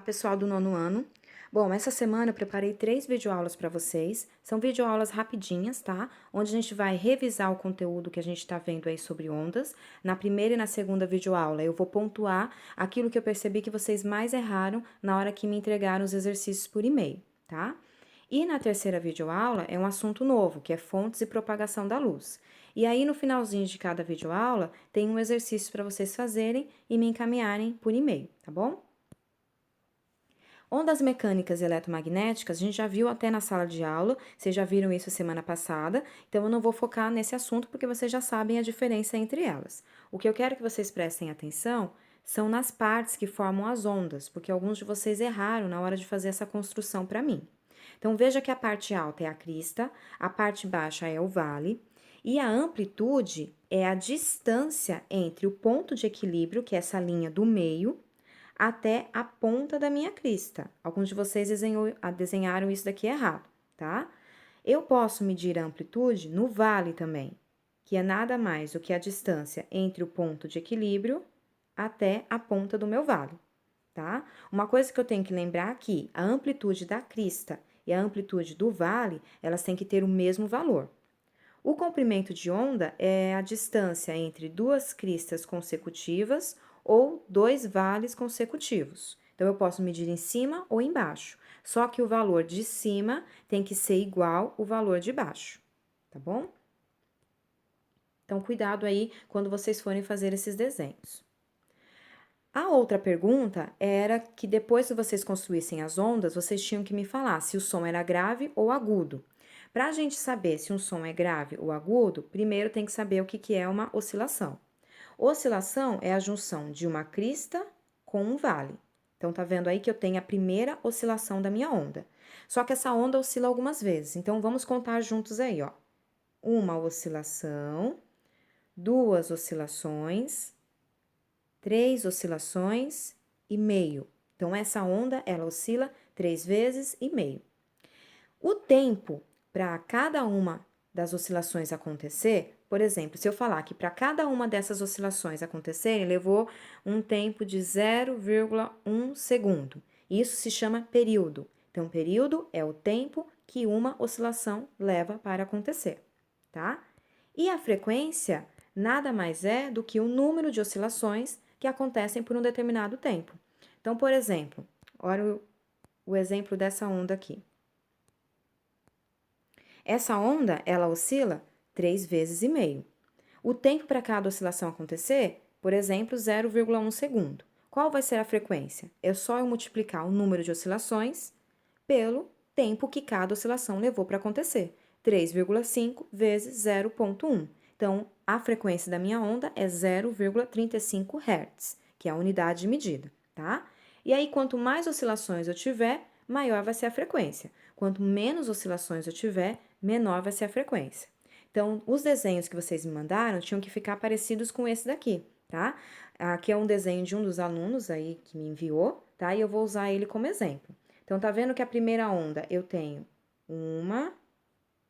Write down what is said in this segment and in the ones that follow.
pessoal do nono ano. Bom, essa semana eu preparei 3 videoaulas para vocês. São videoaulas rapidinhas, tá? Onde a gente vai revisar o conteúdo que a gente tá vendo aí sobre ondas. Na primeira e na segunda videoaula eu vou pontuar aquilo que eu percebi que vocês mais erraram na hora que me entregaram os exercícios por e-mail, tá? E na terceira videoaula é um assunto novo, que é fontes e propagação da luz. E aí no finalzinho de cada videoaula tem um exercício para vocês fazerem e me encaminharem por e-mail, tá bom? Ondas mecânicas e eletromagnéticas, a gente já viu até na sala de aula, vocês já viram isso semana passada, então eu não vou focar nesse assunto porque vocês já sabem a diferença entre elas. O que eu quero que vocês prestem atenção são nas partes que formam as ondas, porque alguns de vocês erraram na hora de fazer essa construção para mim. Então veja que a parte alta é a crista, a parte baixa é o vale, e a amplitude é a distância entre o ponto de equilíbrio, que é essa linha do meio, até a ponta da minha crista. Alguns de vocês desenharam isso daqui errado, tá? Eu posso medir a amplitude no vale também, que é nada mais do que a distância entre o ponto de equilíbrio até a ponta do meu vale, tá? Uma coisa que eu tenho que lembrar aqui, a amplitude da crista e a amplitude do vale, elas têm que ter o mesmo valor. O comprimento de onda é a distância entre duas cristas consecutivas ou dois vales consecutivos. Então, eu posso medir em cima ou embaixo. Só que o valor de cima tem que ser igual ao valor de baixo, tá bom? Então, cuidado aí quando vocês forem fazer esses desenhos. A outra pergunta era que depois que vocês construíssem as ondas, vocês tinham que me falar se o som era grave ou agudo. Para a gente saber se um som é grave ou agudo, primeiro tem que saber o que é uma oscilação. Oscilação é a junção de uma crista com um vale. Então, tá vendo aí que eu tenho a primeira oscilação da minha onda. Só que essa onda oscila algumas vezes, então vamos contar juntos aí, ó. Uma oscilação, duas oscilações, 3 oscilações e meio. Então, essa onda, ela oscila 3 vezes e meio. O tempo para cada uma das oscilações acontecer, por exemplo, se eu falar que para cada uma dessas oscilações acontecerem, levou um tempo de 0,1 segundo. Isso se chama período. Então, período é o tempo que uma oscilação leva para acontecer, tá? E a frequência nada mais é do que o número de oscilações que acontecem por um determinado tempo. Então, por exemplo, olha o exemplo dessa onda aqui. Essa onda, ela oscila 3 vezes e meio. O tempo para cada oscilação acontecer, por exemplo, 0,1 segundo. Qual vai ser a frequência? É só eu multiplicar o número de oscilações pelo tempo que cada oscilação levou para acontecer. 3,5 vezes 0,1. Então, a frequência da minha onda é 0,35 Hz, que é a unidade de medida, tá? E aí, quanto mais oscilações eu tiver, maior vai ser a frequência. Quanto menos oscilações eu tiver, menor vai ser a frequência. Então, os desenhos que vocês me mandaram tinham que ficar parecidos com esse daqui, tá? Aqui é um desenho de um dos alunos aí que me enviou, tá? E eu vou usar ele como exemplo. Então, tá vendo que a primeira onda eu tenho uma,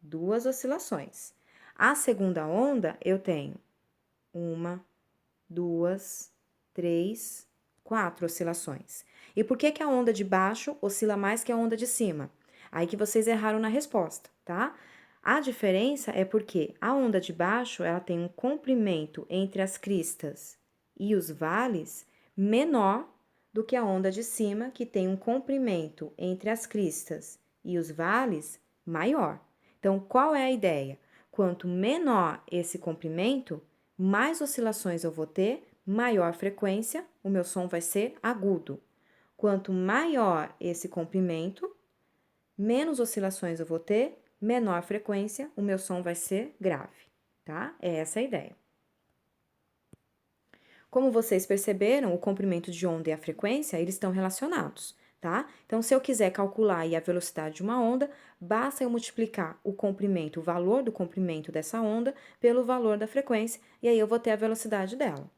duas oscilações. A segunda onda eu tenho uma, duas, três, 4 oscilações. E por que a onda de baixo oscila mais que a onda de cima? Aí que vocês erraram na resposta, tá? A diferença é porque a onda de baixo, ela tem um comprimento entre as cristas e os vales menor do que a onda de cima, que tem um comprimento entre as cristas e os vales maior. Então, qual é a ideia? Quanto menor esse comprimento, mais oscilações eu vou ter, maior frequência, o meu som vai ser agudo. Quanto maior esse comprimento, menos oscilações eu vou ter, menor frequência, o meu som vai ser grave, tá? É essa a ideia. Como vocês perceberam, o comprimento de onda e a frequência, eles estão relacionados, tá? Então, se eu quiser calcular aí a velocidade de uma onda, basta eu multiplicar o comprimento, o valor do comprimento dessa onda, pelo valor da frequência, e aí eu vou ter a velocidade dela.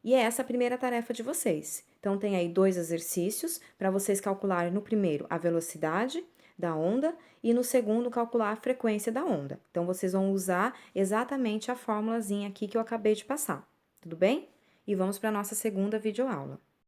E é essa a primeira tarefa de vocês. Então, tem aí 2 exercícios para vocês calcularem no primeiro a velocidade da onda e no segundo calcular a frequência da onda. Então, vocês vão usar exatamente a formulazinha aqui que eu acabei de passar, tudo bem? E vamos para a nossa segunda videoaula.